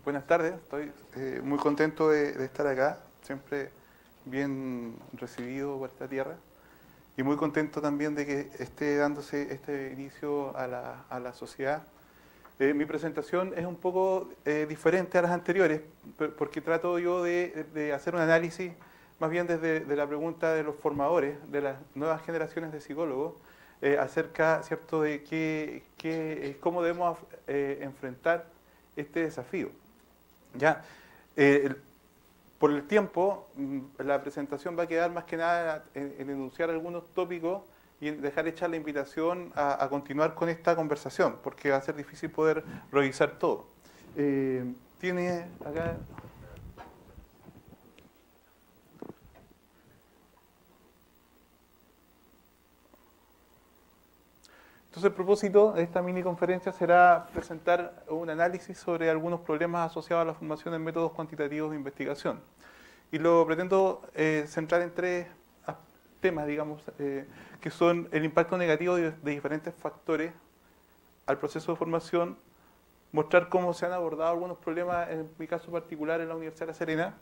Buenas tardes, estoy muy contento de estar acá, siempre bien recibido por esta tierra y muy contento también de que esté dándose este inicio a la sociedad. Mi presentación es un poco diferente a las anteriores porque trato yo de hacer un análisis más bien desde de la pregunta de los formadores, de las nuevas generaciones de psicólogos, acerca, ¿cierto?, de cómo debemos enfrentar este desafío. Ya, eh, por el tiempo, la presentación va a quedar más que nada en enunciar algunos tópicos y en dejar hecha la invitación a continuar con esta conversación, porque va a ser difícil poder revisar todo. Tiene acá... Entonces, el propósito de esta mini conferencia será presentar un análisis sobre algunos problemas asociados a la formación en métodos cuantitativos de investigación. Y lo pretendo centrar en tres temas, digamos, que son el impacto negativo de diferentes factores al proceso de formación, mostrar cómo se han abordado algunos problemas, en mi caso particular en la Universidad de La Serena,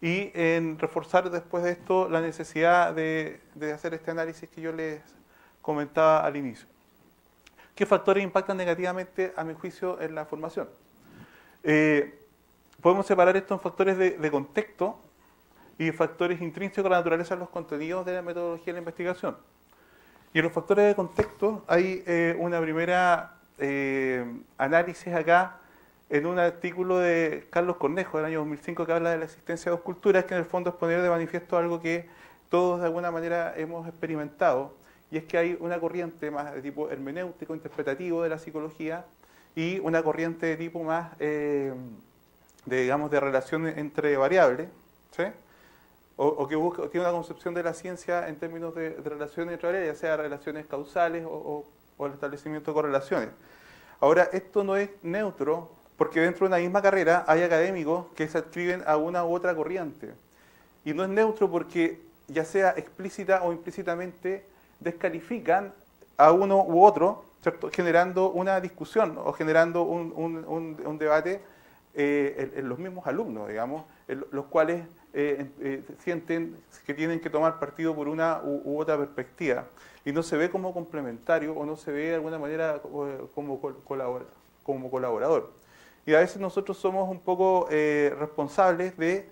y en reforzar después de esto la necesidad de hacer este análisis que yo les comentaba al inicio. ¿Qué factores impactan negativamente, a mi juicio, en la formación? Podemos separar esto en factores de contexto y factores intrínsecos a la naturaleza de los contenidos de la metodología de la investigación. Y en los factores de contexto hay una primera análisis acá en un artículo de Carlos Cornejo del año 2005 que habla de la existencia de dos culturas, que en el fondo es poner de manifiesto algo que todos de alguna manera hemos experimentado, y es que hay una corriente más de tipo hermenéutico, interpretativo de la psicología y una corriente de tipo más, digamos, de relación entre variables, ¿sí? O que busca, tiene una concepción de la ciencia en términos de relaciones entre variables, ya sea relaciones causales o el establecimiento de correlaciones. Ahora, esto no es neutro porque dentro de una misma carrera hay académicos que se adscriben a una u otra corriente. Y no es neutro porque, ya sea explícita o implícitamente, descalifican a uno u otro, ¿cierto?, generando una discusión o generando un debate en los mismos alumnos, digamos, los cuales sienten que tienen que tomar partido por una u otra perspectiva y no se ve como complementario o no se ve de alguna manera como colaborador. Y a veces nosotros somos un poco responsables de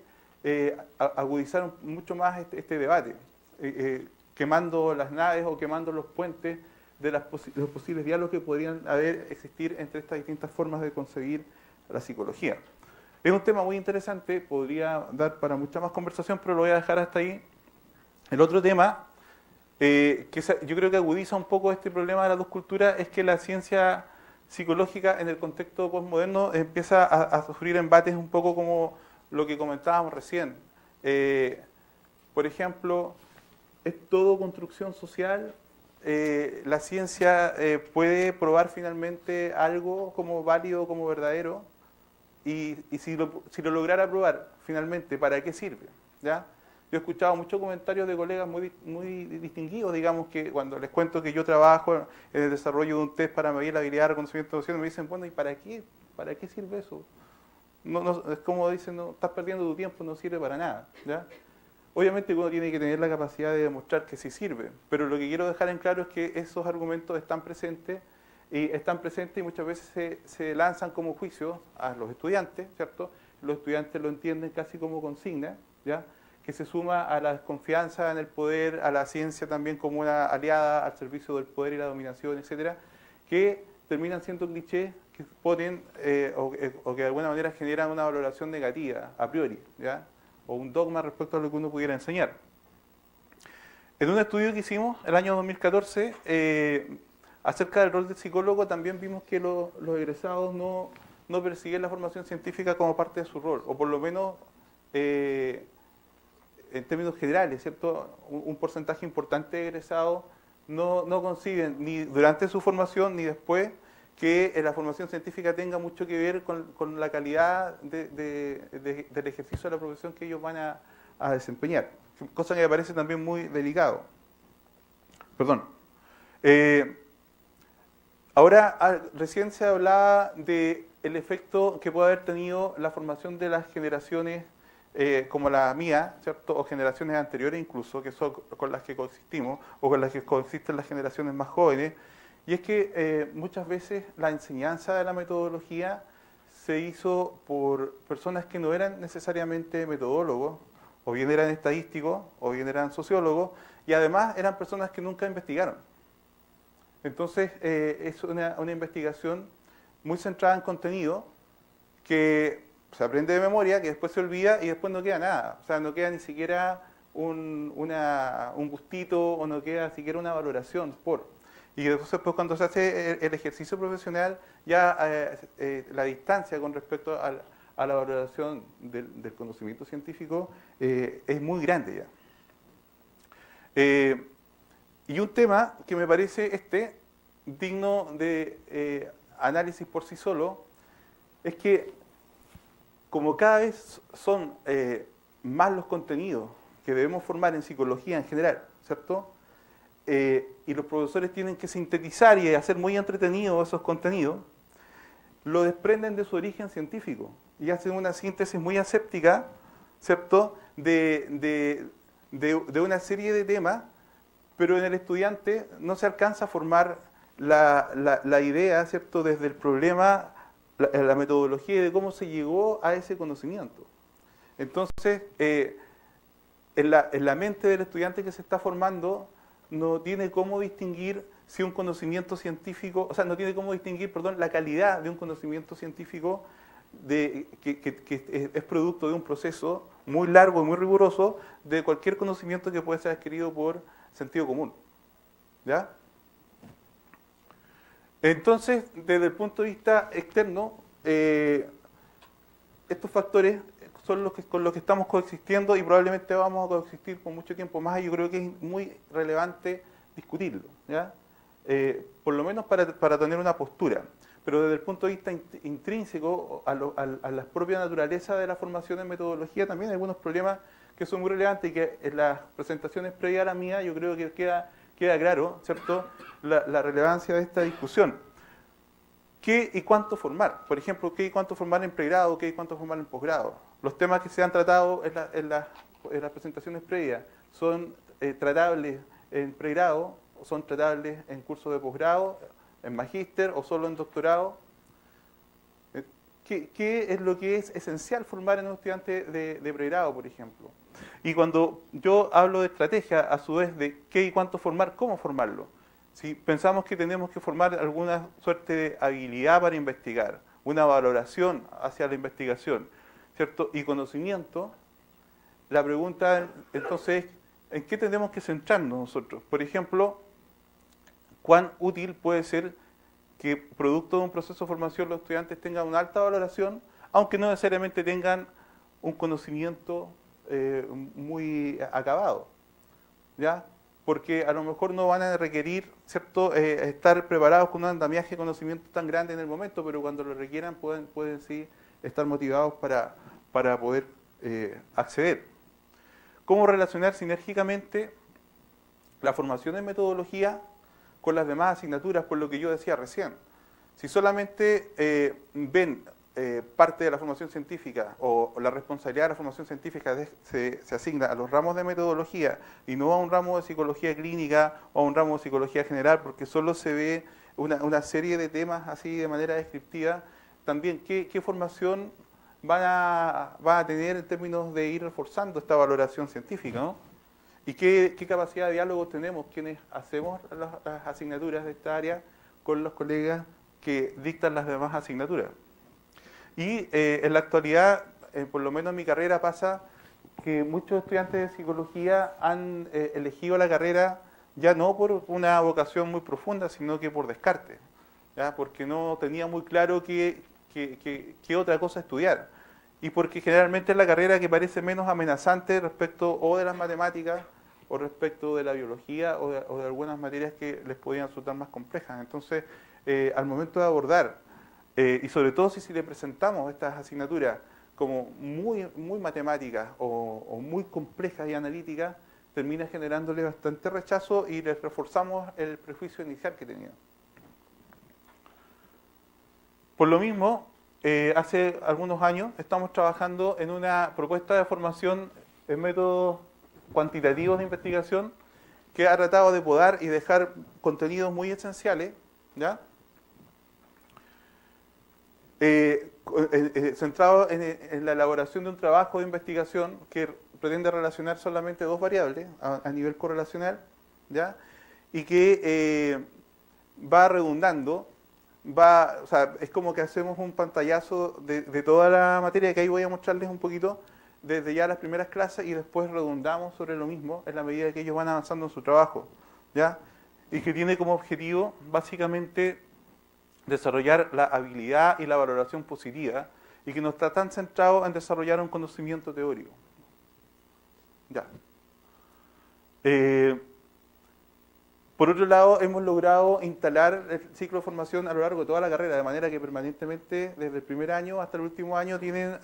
agudizar mucho más este debate, quemando las naves o quemando los puentes de los posibles diálogos que podrían existir entre estas distintas formas de concebir la psicología. Es un tema muy interesante, podría dar para mucha más conversación, pero lo voy a dejar hasta ahí. El otro tema, que yo creo que agudiza un poco este problema de las dos culturas, es que la ciencia psicológica en el contexto postmoderno empieza a sufrir embates un poco como lo que comentábamos recién. Por ejemplo, ¿es todo construcción social? ¿La ciencia puede probar finalmente algo como válido, como verdadero? Y si lo lograra probar finalmente, ¿para qué sirve? ¿Ya? Yo he escuchado muchos comentarios de colegas muy distinguidos, digamos, que cuando les cuento que yo trabajo en el desarrollo de un test para medir la habilidad de reconocimiento de emociones, me dicen, bueno, ¿y para qué? ¿Para qué sirve eso? Es como dicen, no, estás perdiendo tu tiempo, no sirve para nada. ¿Ya? Obviamente uno tiene que tener la capacidad de demostrar que sí sirve, pero lo que quiero dejar en claro es que esos argumentos están presentes y muchas veces se lanzan como juicios a los estudiantes, ¿cierto? Los estudiantes lo entienden casi como consigna, ¿ya?, que se suma a la desconfianza en el poder, a la ciencia también como una aliada al servicio del poder y la dominación, etcétera, que terminan siendo clichés que ponen o que de alguna manera generan una valoración negativa a priori, ¿ya?, o un dogma respecto a lo que uno pudiera enseñar. En un estudio que hicimos el año 2014 acerca del rol del psicólogo, también vimos que los egresados no persiguen la formación científica como parte de su rol, o por lo menos en términos generales, ¿cierto? Un porcentaje importante de egresados no conciben ni durante su formación ni después que la formación científica tenga mucho que ver con la calidad del ejercicio de la profesión que ellos van a desempeñar, cosa que me parece también muy delicado. Perdón. Ahora, recién se hablaba de el efecto que puede haber tenido la formación de las generaciones como la mía, ¿cierto? O generaciones anteriores incluso, que son con las que coexistimos, o con las que coexisten las generaciones más jóvenes, y es que muchas veces la enseñanza de la metodología se hizo por personas que no eran necesariamente metodólogos, o bien eran estadísticos, o bien eran sociólogos, y además eran personas que nunca investigaron. Entonces, es una investigación muy centrada en contenido que se aprende de memoria, que después se olvida y después no queda nada. O sea, no queda ni siquiera un gustito o no queda siquiera una valoración por. Y entonces, pues, cuando se hace el ejercicio profesional, ya la distancia con respecto a la valoración del conocimiento científico es muy grande ya. Y un tema que me parece digno de análisis por sí solo, es que como cada vez son más los contenidos que debemos formar en psicología en general, ¿cierto? Y los profesores tienen que sintetizar y hacer muy entretenidos esos contenidos, lo desprenden de su origen científico y hacen una síntesis muy aséptica, ¿cierto? De una serie de temas, pero en el estudiante no se alcanza a formar la idea, ¿cierto? Desde el problema, la metodología de cómo se llegó a ese conocimiento. Entonces, en la mente del estudiante que se está formando, no tiene cómo distinguir si un conocimiento científico, o sea, no tiene cómo distinguir, perdón, la calidad de un conocimiento científico que es producto de un proceso muy largo y muy riguroso de cualquier conocimiento que puede ser adquirido por sentido común. ¿Ya? Entonces, desde el punto de vista externo, estos factores son con los que estamos coexistiendo y probablemente vamos a coexistir por mucho tiempo más, y yo creo que es muy relevante discutirlo, ¿ya? Por lo menos para tener una postura. Pero desde el punto de vista intrínseco a la propia naturaleza de la formación en metodología, también hay algunos problemas que son muy relevantes y que en las presentaciones previas a la mía yo creo que queda claro, ¿cierto?, la relevancia de esta discusión. ¿Qué y cuánto formar? Por ejemplo, ¿qué y cuánto formar en pregrado? ¿Qué y cuánto formar en posgrado? Los temas que se han tratado en las presentaciones previas son tratables en pregrado, o son tratables en curso de posgrado, en magíster o solo en doctorado. ¿Qué es lo que es esencial formar en un estudiante de pregrado, por ejemplo? Y cuando yo hablo de estrategia, a su vez, de qué y cuánto formar, ¿cómo formarlo? Si pensamos que tenemos que formar alguna suerte de habilidad para investigar, una valoración hacia la investigación, ¿cierto?, y conocimiento, la pregunta entonces es, ¿en qué tenemos que centrarnos nosotros? Por ejemplo, ¿cuán útil puede ser que producto de un proceso de formación los estudiantes tengan una alta valoración, aunque no necesariamente tengan un conocimiento muy acabado? ¿Ya? Porque a lo mejor no van a requerir, ¿cierto?, estar preparados con un andamiaje de conocimiento tan grande en el momento, pero cuando lo requieran pueden sí estar motivados para poder acceder. ¿Cómo relacionar sinérgicamente la formación en metodología con las demás asignaturas, por lo que yo decía recién? Si solamente ven parte de la formación científica o la responsabilidad de la formación científica se asigna a los ramos de metodología y no a un ramo de psicología clínica o a un ramo de psicología general, porque solo se ve una serie de temas así de manera descriptiva, también qué formación van a tener en términos de ir reforzando esta valoración científica, ¿no? ¿Y qué capacidad de diálogo tenemos quienes hacemos las asignaturas de esta área con los colegas que dictan las demás asignaturas? Y en la actualidad, por lo menos en mi carrera, pasa que muchos estudiantes de psicología han elegido la carrera ya no por una vocación muy profunda, sino que por descarte, ¿ya? Porque no tenía muy claro qué otra cosa estudiar. Y porque generalmente es la carrera que parece menos amenazante respecto o de las matemáticas o respecto de la biología o de algunas materias que les podían resultar más complejas. Entonces, al momento de abordar, y sobre todo si le presentamos estas asignaturas como muy matemáticas o muy complejas y analíticas, termina generándole bastante rechazo y les reforzamos el prejuicio inicial que tenían. Por lo mismo, hace algunos años estamos trabajando en una propuesta de formación en métodos cuantitativos de investigación que ha tratado de podar y dejar contenidos muy esenciales, ¿ya? Centrado en la elaboración de un trabajo de investigación que pretende relacionar solamente dos variables a nivel correlacional, ¿ya? Y que va redundando, o sea, es como que hacemos un pantallazo de toda la materia, que ahí voy a mostrarles un poquito desde ya las primeras clases, y después redundamos sobre lo mismo en la medida que ellos van avanzando en su trabajo, ¿ya? Y que tiene como objetivo básicamente desarrollar la habilidad y la valoración positiva, y que no está tan centrado en desarrollar un conocimiento teórico. Ya. Por otro lado, hemos logrado instalar el ciclo de formación a lo largo de toda la carrera, de manera que permanentemente, desde el primer año hasta el último año, tienen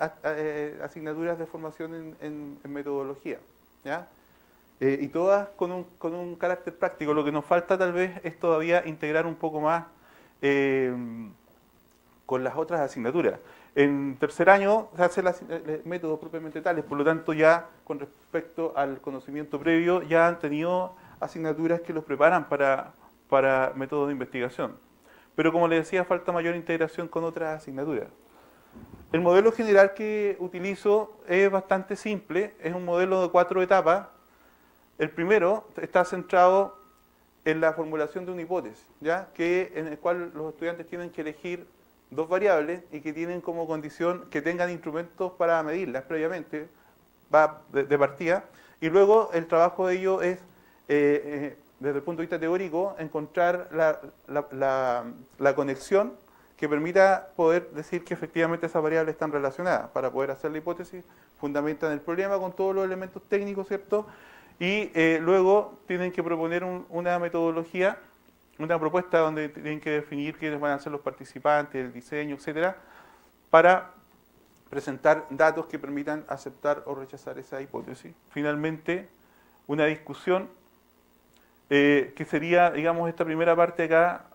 asignaturas de formación en metodología, ¿ya? Y todas con un carácter práctico. Lo que nos falta tal vez es todavía integrar un poco más con las otras asignaturas. En tercer año se hacen los métodos propiamente tales, por lo tanto ya con respecto al conocimiento previo ya han tenido asignaturas que los preparan para métodos de investigación. Pero como les decía, falta mayor integración con otras asignaturas. El modelo general que utilizo es bastante simple, es un modelo de 4 etapas. El primero está centrado en la formulación de una hipótesis, ¿ya? En el cual los estudiantes tienen que elegir dos variables y que tienen como condición que tengan instrumentos para medirlas previamente, va de partida, y luego el trabajo de ello es, desde el punto de vista teórico, encontrar la conexión que permita poder decir que efectivamente esas variables están relacionadas. Para poder hacer la hipótesis, fundamentan el problema con todos los elementos técnicos, ¿cierto? Y luego tienen que proponer una metodología, una propuesta donde tienen que definir quiénes van a ser los participantes, el diseño, etcétera, para presentar datos que permitan aceptar o rechazar esa hipótesis. Finalmente, una discusión que sería, digamos, esta primera parte acá,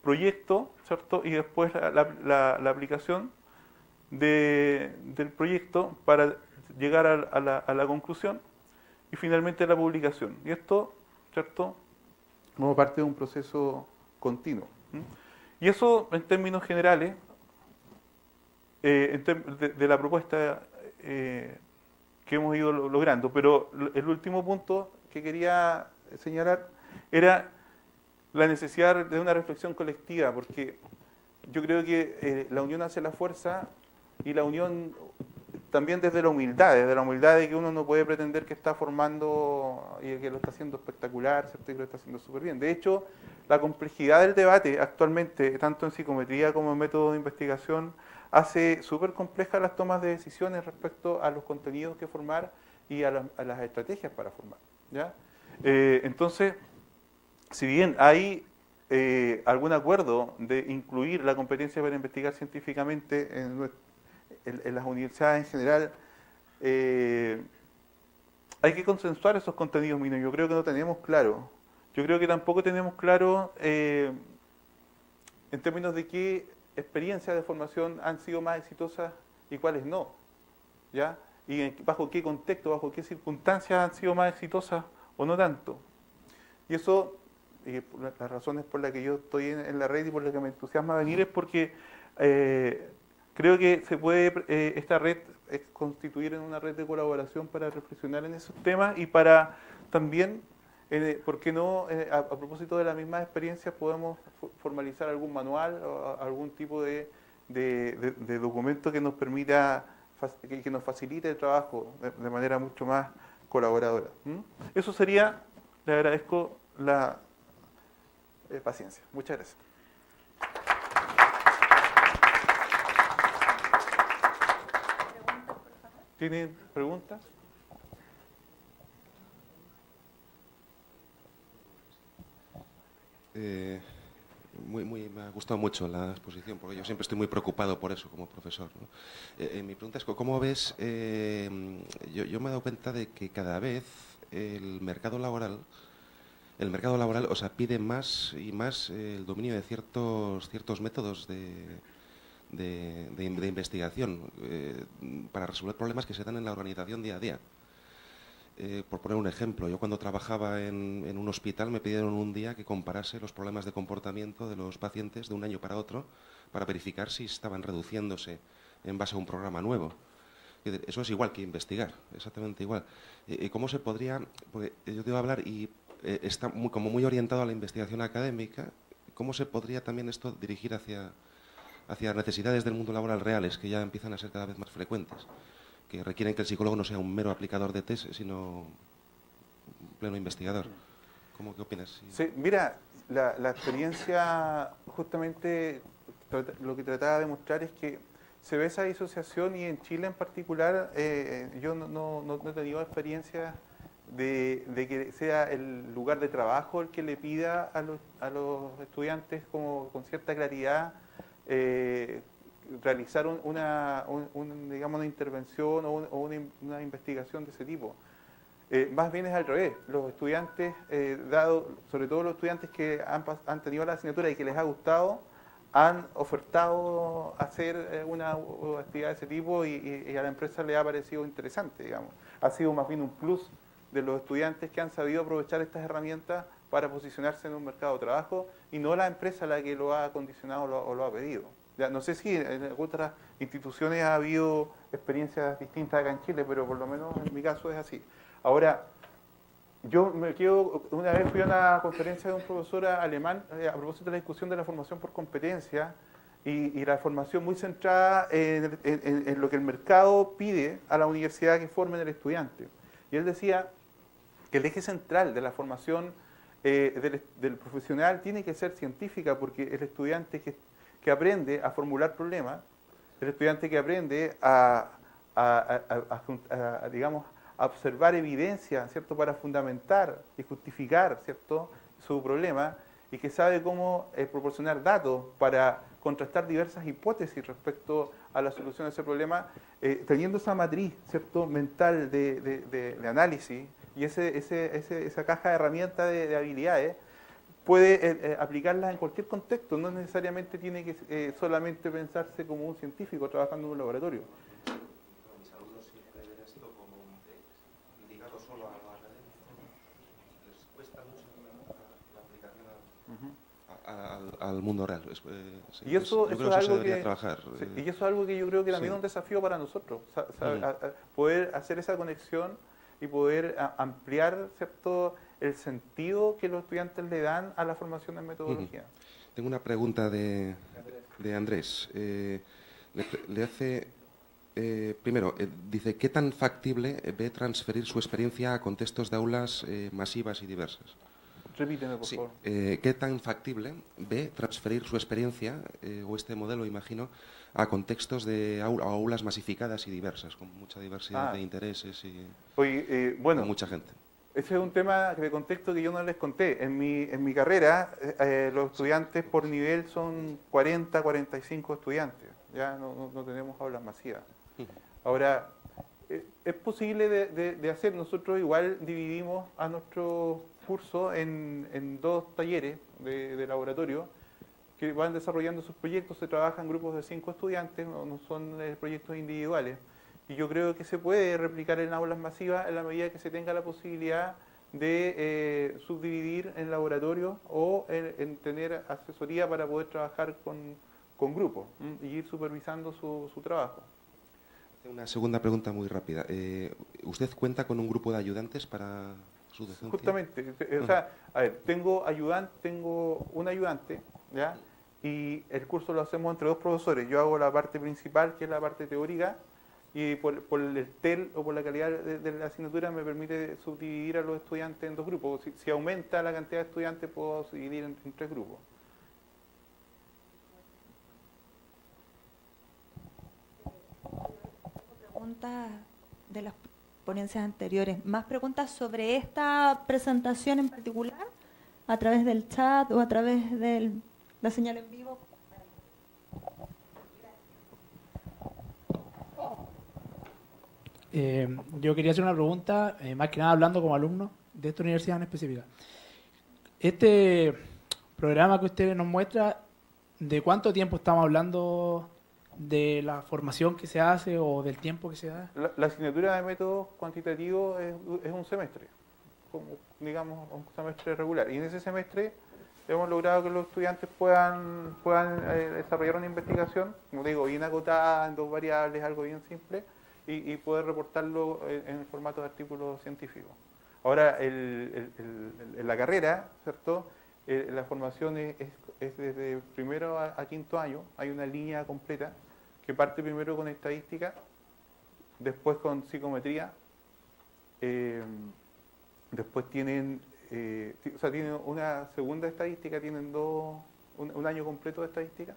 proyecto, ¿cierto? Y después la aplicación del proyecto para llegar a la conclusión, y finalmente la publicación. Y esto, ¿cierto?, como parte de un proceso continuo. Y eso, en términos generales, de la propuesta que hemos ido logrando. Pero el último punto que quería señalar era la necesidad de una reflexión colectiva, porque yo creo que la unión hace la fuerza, y la unión también desde la humildad de que uno no puede pretender que está formando y que lo está haciendo espectacular, ¿cierto? Y que lo está haciendo súper bien. De hecho, la complejidad del debate actualmente, tanto en psicometría como en métodos de investigación, hace súper complejas las tomas de decisiones respecto a los contenidos que formar y a las estrategias para formar, ¿ya? Entonces, si bien hay algún acuerdo de incluir la competencia para investigar científicamente en las universidades en general, hay que consensuar esos contenidos mínimos. Yo creo que no tenemos claro. Yo creo que tampoco tenemos claro en términos de qué experiencias de formación han sido más exitosas y cuáles no, ¿ya? Y bajo qué contexto, bajo qué circunstancias han sido más exitosas o no tanto. Y eso, las razones por las que yo estoy en la red y por las que me entusiasma venir, es porque creo que se puede esta red constituir en una red de colaboración para reflexionar en esos temas, y para también, ¿por qué no? A propósito de las mismas experiencias, podemos formalizar algún manual o algún tipo de documento que nos permita, que nos facilite el trabajo de manera mucho más colaboradora. Eso sería. Le agradezco la paciencia. Muchas gracias. ¿Tienen preguntas? Me ha gustado mucho la exposición, porque yo siempre estoy muy preocupado por eso como profesor, ¿no? Mi pregunta es, ¿cómo ves? Yo me he dado cuenta de que cada vez el mercado laboral, pide más y más el dominio de ciertos métodos de de investigación para resolver problemas que se dan en la organización día a día. Por poner un ejemplo, yo cuando trabajaba en un hospital me pidieron un día que comparase los problemas de comportamiento de los pacientes de un año para otro para verificar si estaban reduciéndose en base a un programa nuevo. Eso es igual que investigar, exactamente igual. ¿Cómo se podría...? Porque yo te iba a hablar y está como muy orientado a la investigación académica. ¿Cómo se podría también esto dirigir hacia necesidades del mundo laboral reales que ya empiezan a ser cada vez más frecuentes, que requieren que el psicólogo no sea un mero aplicador de test, sino un pleno investigador? ¿Qué opinas? Sí, mira, la experiencia justamente lo que trataba de mostrar es que se ve esa disociación y en Chile en particular yo no he tenido experiencia de que sea el lugar de trabajo el que le pida a los estudiantes como con cierta claridad realizar digamos, una intervención o una investigación de ese tipo. Más bien es al revés. Los estudiantes, sobre todo los estudiantes que han tenido la asignatura y que les ha gustado, han ofertado hacer una actividad de ese tipo y a la empresa le ha parecido interesante, digamos. Ha sido más bien un plus de los estudiantes que han sabido aprovechar estas herramientas para posicionarse en un mercado de trabajo y no la empresa la que lo ha condicionado o lo ha pedido. Ya, no sé si en otras instituciones ha habido experiencias distintas acá en Chile, pero por lo menos en mi caso es así. Ahora, una vez fui a una conferencia de un profesor alemán a propósito de la discusión de la formación por competencia y la formación muy centrada en lo que el mercado pide a la universidad que formen el estudiante. Y él decía que el eje central de la formación del profesional tiene que ser científica, porque el estudiante que aprende a formular problemas, el estudiante que aprende digamos, a observar evidencia, ¿cierto?, para fundamentar y justificar, ¿cierto?, su problema, y que sabe cómo proporcionar datos para contrastar diversas hipótesis respecto a la solución de ese problema, teniendo esa matriz, ¿cierto?, mental de análisis y esa caja de herramientas de habilidades, puede aplicarlas en cualquier contexto. No necesariamente tiene que solamente pensarse como un científico trabajando en un laboratorio. Mis alumnos siempre ven esto como ligado solo a lo académico. Les cuesta mucho la aplicación al mundo real. Y eso es algo que trabajar. Y eso es algo que yo creo que también es un desafío para nosotros, poder hacer esa conexión y poder ampliar, ¿cierto?, el sentido que los estudiantes le dan a la formación en metodología. Tengo una pregunta de Andrés. Le hace... primero, dice, ¿qué tan factible ve transferir su experiencia a contextos de aulas masivas y diversas? Repíteme, por favor. ¿Qué tan factible ve transferir su experiencia, o este modelo, imagino, a contextos de aulas masificadas y diversas, con mucha diversidad de intereses y bueno, con mucha gente? Ese es un tema de contexto que yo no les conté. En mi carrera, los estudiantes por nivel son 40, 45 estudiantes. Ya no tenemos aulas masivas. Ahora, es posible de hacer. Nosotros igual dividimos a nuestro curso en dos talleres de laboratorio que van desarrollando sus proyectos. Se trabajan en grupos de 5 estudiantes, no son proyectos individuales. Y yo creo que se puede replicar en aulas masivas en la medida que se tenga la posibilidad de subdividir en laboratorios o en tener asesoría para poder trabajar con grupos y ir supervisando su trabajo. Una segunda pregunta muy rápida. ¿Usted cuenta con un grupo de ayudantes para su docencia? Justamente. O sea, a ver, tengo un ayudante, ¿ya? Y el curso lo hacemos entre 2 profesores. Yo hago la parte principal, que es la parte teórica, y por el TEL o por la calidad de la asignatura me permite subdividir a los estudiantes en 2 grupos. Si aumenta la cantidad de estudiantes, puedo dividir en 3 grupos. Preguntas de las ponencias anteriores. ¿Más preguntas sobre esta presentación en particular? ¿A través del chat o a través de la señal en vivo? Yo quería hacer una pregunta, más que nada hablando como alumno de esta universidad en específica. Este programa que usted nos muestra, ¿de cuánto tiempo estamos hablando de la formación que se hace o del tiempo que se da? La asignatura de métodos cuantitativos es un semestre, como digamos un semestre regular. Y en ese semestre hemos logrado que los estudiantes puedan desarrollar una investigación, como digo, bien acotada en 2 variables, algo bien simple, y poder reportarlo en el formato de artículo científico. Ahora, en la carrera, ¿cierto? La formación es desde primero a quinto año, hay una línea completa que parte primero con estadística, después con psicometría, después tienen una segunda estadística, tienen un año completo de estadística,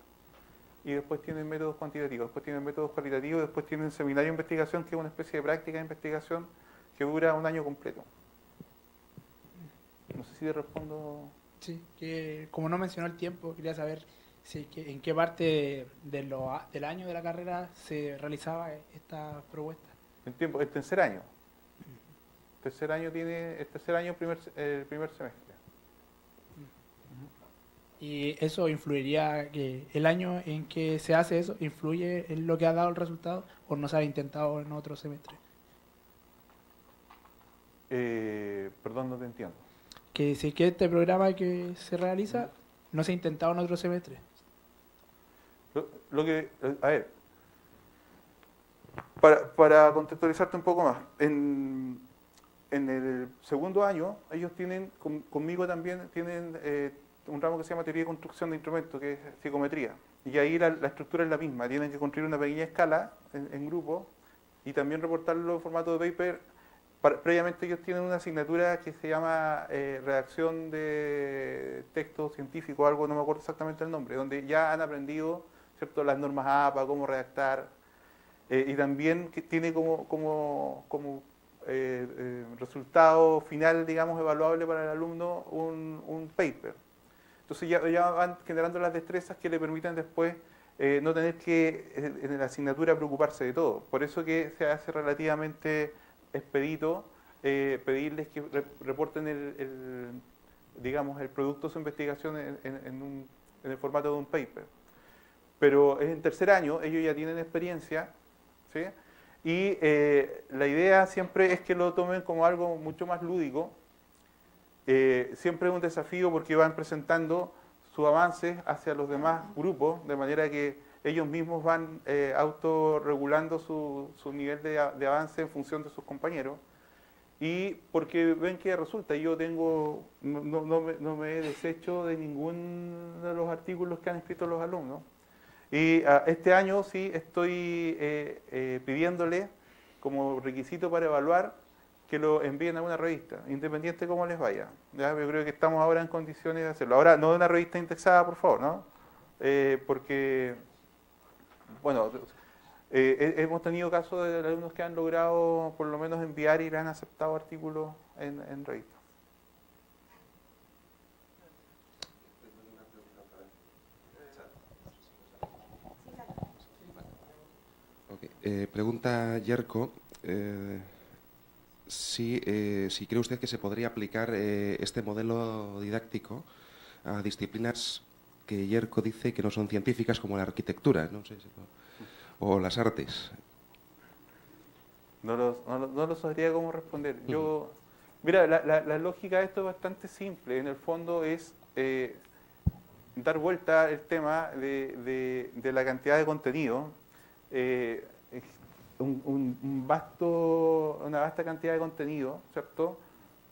y después tienen métodos cuantitativos, después tienen métodos cualitativos, después tienen seminario de investigación, que es una especie de práctica de investigación que dura un año completo. No sé si te respondo. Sí, que como no mencionó el tiempo, quería saber en qué parte del año de la carrera se realizaba esta propuesta. El tercer año. El tercer año, el primer semestre. ¿Y eso influiría, que el año en que se hace eso, influye en lo que ha dado el resultado o no se ha intentado en otro semestre? Perdón, no te entiendo. Que si que este programa que se realiza no se ha intentado en otro semestre. A ver, para contextualizarte un poco más, en el segundo año, ellos tienen, conmigo también, tienen un ramo que se llama Teoría y Construcción de Instrumentos, que es psicometría. Y ahí la estructura es la misma, tienen que construir una pequeña escala en grupo y también reportarlo en formato de paper. Previamente ellos tienen una asignatura que se llama redacción de texto científico, algo, no me acuerdo exactamente el nombre, donde ya han aprendido, ¿cierto?, las normas APA, cómo redactar, y también que tiene como resultado final, digamos, evaluable para el alumno un paper. Entonces ya van generando las destrezas que le permiten después no tener que en la asignatura preocuparse de todo. Por eso que se hace relativamente expedito pedirles que reporten digamos, el producto de su investigación en el formato de un paper. Pero en tercer año ellos ya tienen experiencia, ¿sí? Y la idea siempre es que lo tomen como algo mucho más lúdico. Siempre es un desafío porque van presentando sus avances hacia los demás grupos, de manera que ellos mismos van autorregulando su nivel de avance en función de sus compañeros. Y porque ven que resulta, yo no me he deshecho de ninguno de los artículos que han escrito los alumnos. Y este año sí estoy pidiéndole como requisito para evaluar que lo envíen a una revista, independiente de cómo les vaya. ¿Ya? Yo creo que estamos ahora en condiciones de hacerlo. Ahora, no de una revista indexada, por favor, ¿no? Porque, bueno, hemos tenido casos de alumnos que han logrado por lo menos enviar y le han aceptado artículos en revistas. Okay. Pregunta Yerko, si cree usted que se podría aplicar este modelo didáctico a disciplinas que Yerko dice que no son científicas, como la arquitectura, no sé, o las artes. No lo sabría cómo responder. Mira, la lógica de esto es bastante simple. En el fondo es dar vuelta el tema de la cantidad de contenido. Una vasta cantidad de contenido, ¿cierto?,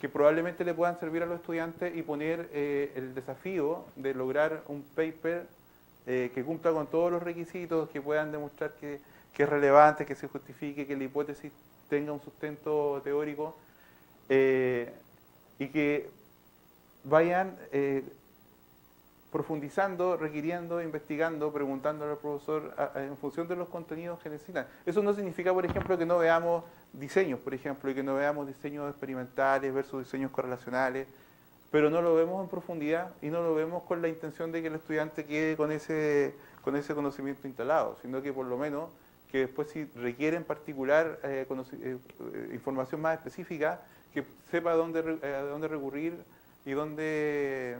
que probablemente le puedan servir a los estudiantes y poner el desafío de lograr un paper que cumpla con todos los requisitos, que puedan demostrar que es relevante, que se justifique, que la hipótesis tenga un sustento teórico, y que vayan profundizando, requiriendo, investigando, preguntándole al profesor en función de los contenidos que necesitan. Eso no significa, por ejemplo, que no veamos diseños, por ejemplo, y que no veamos diseños experimentales versus diseños correlacionales, pero no lo vemos en profundidad y no lo vemos con la intención de que el estudiante quede con ese conocimiento instalado, sino que por lo menos que después, si requiere en particular información más específica, que sepa a dónde recurrir y dónde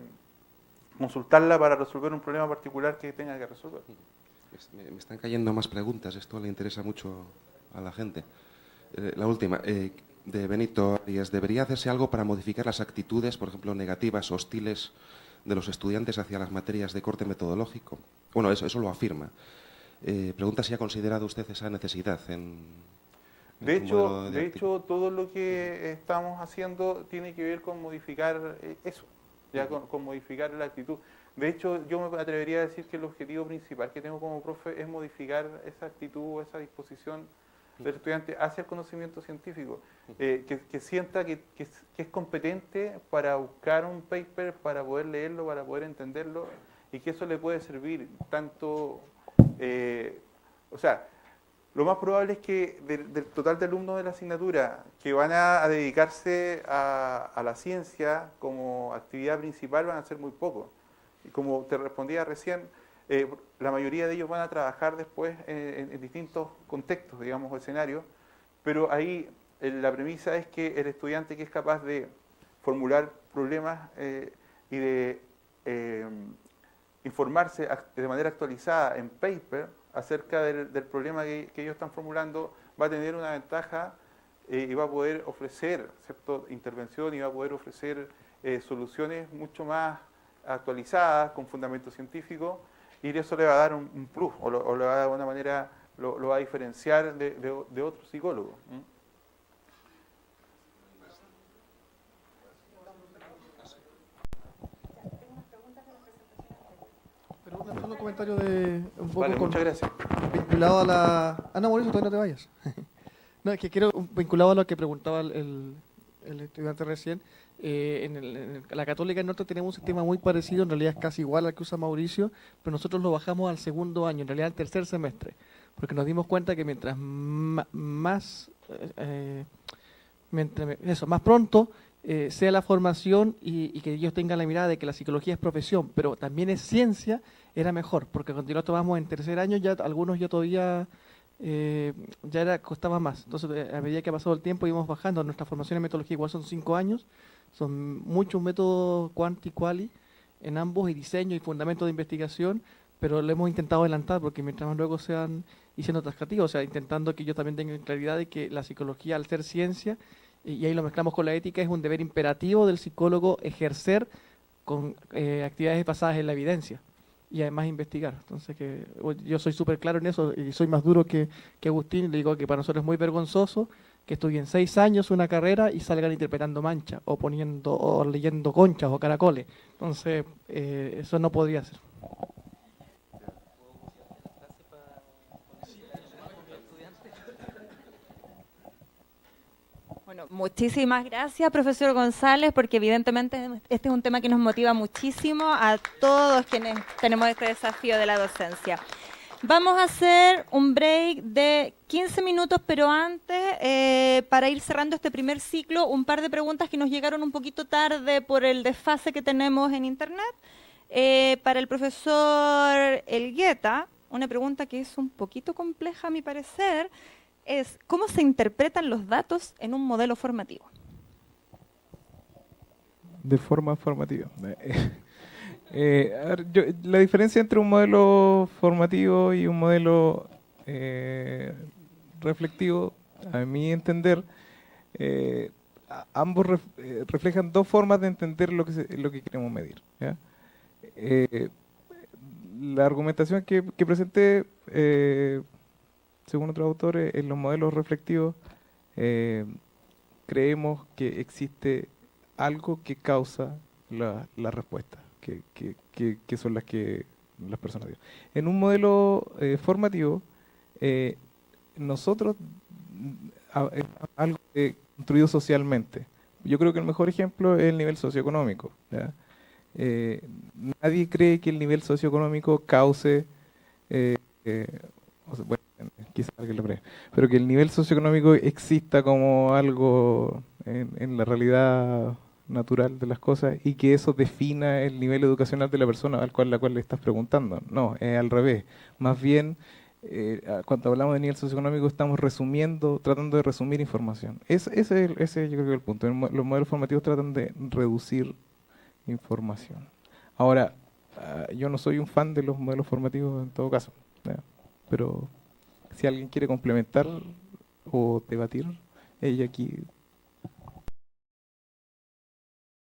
consultarla para resolver un problema particular que tenga que resolver. Me están cayendo más preguntas, esto le interesa mucho a la gente. La última, de Benito Arias, ¿debería hacerse algo para modificar las actitudes, por ejemplo, negativas, hostiles, de los estudiantes hacia las materias de corte metodológico? Bueno, eso lo afirma. Pregunta si ha considerado usted esa necesidad De hecho, todo lo que estamos haciendo tiene que ver con modificar eso, ya con modificar la actitud. De hecho, yo me atrevería a decir que el objetivo principal que tengo como profe es modificar esa actitud, esa disposición del estudiante hacia el conocimiento científico, que sienta que es competente para buscar un paper, para poder leerlo, para poder entenderlo, y que eso le puede servir tanto, o sea, lo más probable es que del total de alumnos de la asignatura que van a dedicarse a la ciencia como actividad principal van a ser muy pocos. Y como te respondía recién, la mayoría de ellos van a trabajar después en distintos contextos, digamos, o escenarios, pero ahí la premisa es que el estudiante que es capaz de formular problemas y de informarse de manera actualizada en paper acerca del problema que ellos están formulando, va a tener una ventaja y va a poder ofrecer, ¿cierto?, intervención, y va a poder ofrecer soluciones mucho más actualizadas, con fundamento científico, y eso le va a dar un plus, o le va a dar de alguna manera, lo va a diferenciar de otros psicólogos. Un comentario de un poco Vale, muchas gracias. vinculado a la... no, Mauricio, todavía no te vayas. No, es que quiero, vinculado a lo que preguntaba el estudiante recién, en la Católica del Norte tenemos un sistema muy parecido, en realidad es casi igual al que usa Mauricio, pero nosotros lo bajamos al segundo año, en realidad al tercer semestre, porque nos dimos cuenta que mientras más pronto sea la formación y que ellos tengan la mirada de que la psicología es profesión, pero también es ciencia, era mejor, porque cuando lo tomamos en tercer año, ya algunos ya todavía costaba más. Entonces, a medida que ha pasado el tiempo, íbamos bajando. Nuestra formación en metodología igual son 5 años, son muchos métodos quanti y quali en ambos, y diseño y fundamento de investigación, pero lo hemos intentado adelantar porque mientras más luego sean y siendo atractivos, o sea, intentando que ellos también tengan claridad de que la psicología, al ser ciencia, y ahí lo mezclamos con la ética, es un deber imperativo del psicólogo ejercer con actividades basadas en la evidencia y además investigar. Entonces, que yo soy súper claro en eso y soy más duro que Agustín. Le digo que para nosotros es muy vergonzoso que estudien 6 años una carrera y salgan interpretando mancha o poniendo o leyendo conchas o caracoles. Entonces, eso no podría ser. Bueno, muchísimas gracias, profesor González, porque evidentemente este es un tema que nos motiva muchísimo a todos quienes tenemos este desafío de la docencia. Vamos a hacer un break de 15 minutos, pero antes, para ir cerrando este primer ciclo, un par de preguntas que nos llegaron un poquito tarde por el desfase que tenemos en Internet. Para el profesor Elgueta, una pregunta que es un poquito compleja a mi parecer, es ¿cómo se interpretan los datos en un modelo formativo? De forma formativa. La diferencia entre un modelo formativo y un modelo reflectivo, a mi entender, ambos reflejan dos formas de entender lo que queremos medir, ¿ya? La argumentación que presenté, según otros autores, en los modelos reflectivos, creemos que existe algo que causa la respuesta, que son las que las personas digan. En un modelo formativo, nosotros, algo construido socialmente. Yo creo que el mejor ejemplo es el nivel socioeconómico, ¿ya? Nadie cree que el nivel socioeconómico cause, bueno, quizás alguien lo cree, pero que el nivel socioeconómico exista como algo en la realidad natural de las cosas y que eso defina el nivel educacional de la persona a la cual le estás preguntando. No, es al revés. Más bien, cuando hablamos de nivel socioeconómico estamos tratando de resumir información. Ese yo creo que es el punto. Los modelos formativos tratan de reducir información. Ahora, yo no soy un fan de los modelos formativos en todo caso. ¿ya? Pero si alguien quiere complementar o debatir, ella aquí